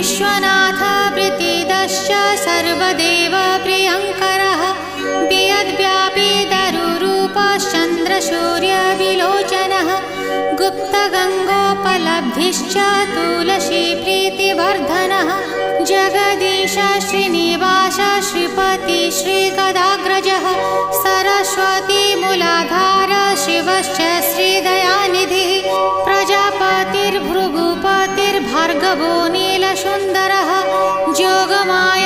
विश्वनाथ प्रीतिदश्च सर्वदेव प्रियङ्करः वियद्व्यापी दारुरूपश्चन्द्रसूर्यविलोचनः गुप्तगङ्गोपलब्धिश्च तुलसीप्रीतिवर्धनः जगदीश श्रीनिवास श्रीपति श्रीगदाग्रजः सरस्वतीमूलाधार शिवश्च श्रीदयानिधिः प्रजापतिर्भृगुपतिर्भार्गवो नीलसुन्दरः जोगमाया